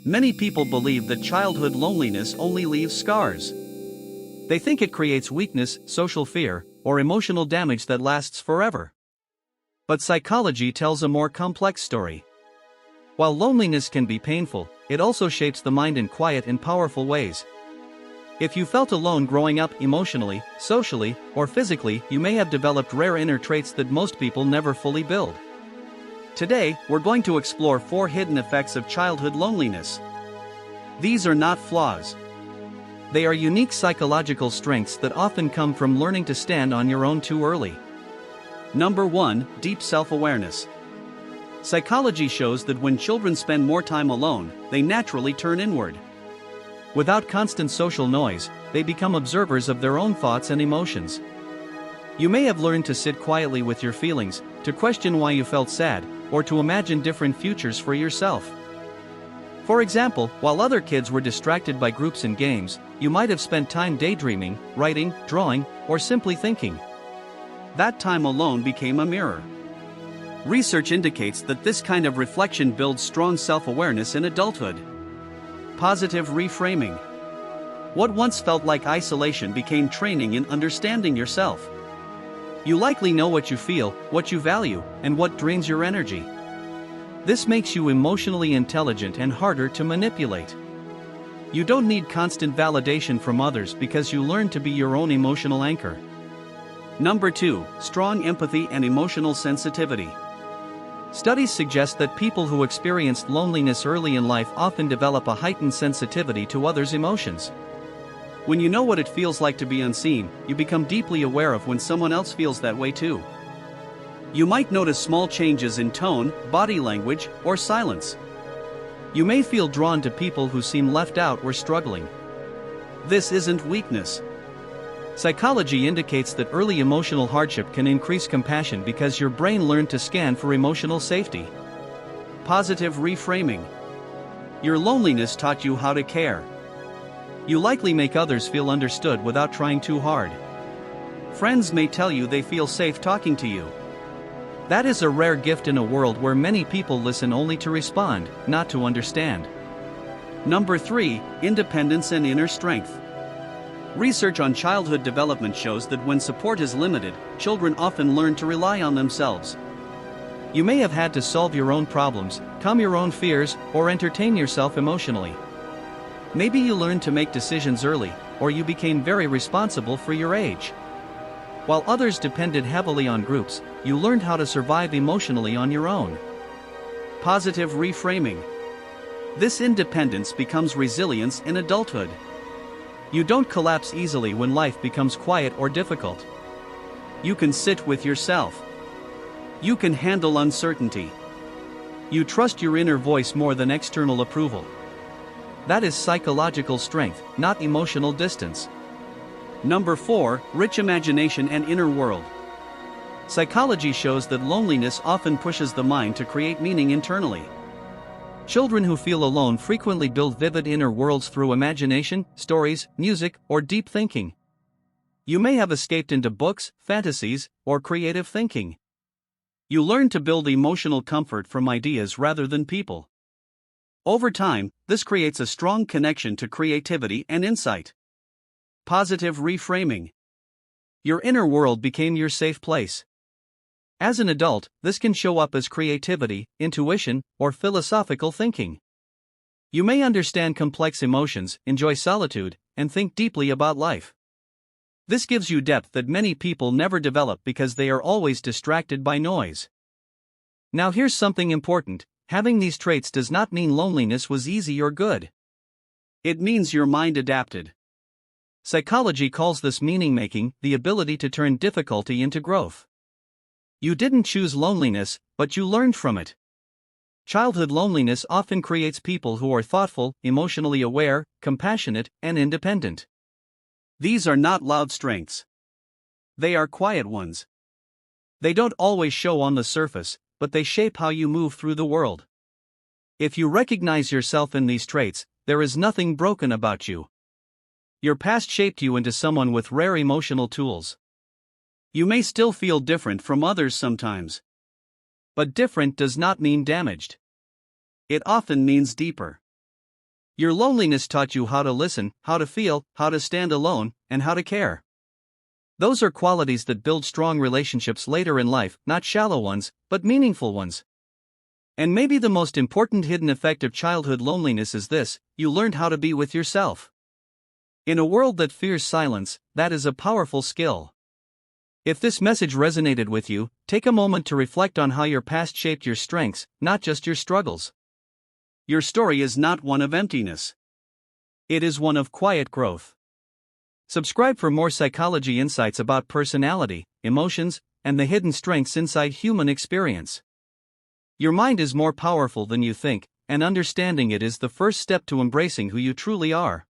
Many people believe that childhood loneliness only leaves scars. They think it creates weakness, social fear, or emotional damage that lasts forever. But psychology tells a more complex story. While loneliness can be painful, it also shapes the mind in quiet and powerful ways. If you felt alone growing up emotionally, socially, or physically, you may have developed rare inner traits that most people never fully build. Today, we're going to explore 4 hidden effects of childhood loneliness. These are not flaws. They are unique psychological strengths that often come from learning to stand on your own too early. Number 1, deep self-awareness. Psychology shows that when children spend more time alone, they naturally turn inward. Without constant social noise, they become observers of their own thoughts and emotions. You may have learned to sit quietly with your feelings, to question why you felt sad, or to imagine different futures for yourself. For example, while other kids were distracted by groups and games, you might have spent time daydreaming, writing, drawing, or simply thinking. That time alone became a mirror. Research indicates that this kind of reflection builds strong self-awareness in adulthood. Positive reframing. What once felt like isolation became training in understanding yourself. You likely know what you feel, what you value, and what drains your energy. This makes you emotionally intelligent and harder to manipulate. You don't need constant validation from others because you learn to be your own emotional anchor. Number 2, strong empathy and emotional sensitivity. Studies suggest that people who experienced loneliness early in life often develop a heightened sensitivity to others' emotions. When you know what it feels like to be unseen, you become deeply aware of when someone else feels that way too. You might notice small changes in tone, body language, or silence. You may feel drawn to people who seem left out or struggling. This isn't weakness. Psychology indicates that early emotional hardship can increase compassion because your brain learned to scan for emotional safety. Positive reframing. Your loneliness taught you how to care. You likely make others feel understood without trying too hard. Friends may tell you they feel safe talking to you. That is a rare gift in a world where many people listen only to respond, not to understand. Number 3, independence and inner strength. Research on childhood development shows that when support is limited, children often learn to rely on themselves. You may have had to solve your own problems, calm your own fears, or entertain yourself emotionally. Maybe you learned to make decisions early, or you became very responsible for your age. While others depended heavily on groups, you learned how to survive emotionally on your own. Positive reframing. This independence becomes resilience in adulthood. You don't collapse easily when life becomes quiet or difficult. You can sit with yourself. You can handle uncertainty. You trust your inner voice more than external approval. That is psychological strength, not emotional distance. Number 4, rich imagination and inner world. Psychology shows that loneliness often pushes the mind to create meaning internally. Children who feel alone frequently build vivid inner worlds through imagination, stories, music, or deep thinking. You may have escaped into books, fantasies, or creative thinking. You learn to build emotional comfort from ideas rather than people. Over time, this creates a strong connection to creativity and insight. Positive reframing. Your inner world became your safe place. As an adult, this can show up as creativity, intuition, or philosophical thinking. You may understand complex emotions, enjoy solitude, and think deeply about life. This gives you depth that many people never develop because they are always distracted by noise. Now here's something important. Having these traits does not mean loneliness was easy or good. It means your mind adapted. Psychology calls this meaning-making, the ability to turn difficulty into growth. You didn't choose loneliness, but you learned from it. Childhood loneliness often creates people who are thoughtful, emotionally aware, compassionate, and independent. These are not loud strengths. They are quiet ones. They don't always show on the surface, but they shape how you move through the world. If you recognize yourself in these traits, there is nothing broken about you. Your past shaped you into someone with rare emotional tools. You may still feel different from others sometimes. But different does not mean damaged. It often means deeper. Your loneliness taught you how to listen, how to feel, how to stand alone, and how to care. Those are qualities that build strong relationships later in life, not shallow ones, but meaningful ones. And maybe the most important hidden effect of childhood loneliness is this: you learned how to be with yourself. In a world that fears silence, that is a powerful skill. If this message resonated with you, take a moment to reflect on how your past shaped your strengths, not just your struggles. Your story is not one of emptiness. It is one of quiet growth. Subscribe for more psychology insights about personality, emotions, and the hidden strengths inside human experience. Your mind is more powerful than you think, and understanding it is the first step to embracing who you truly are.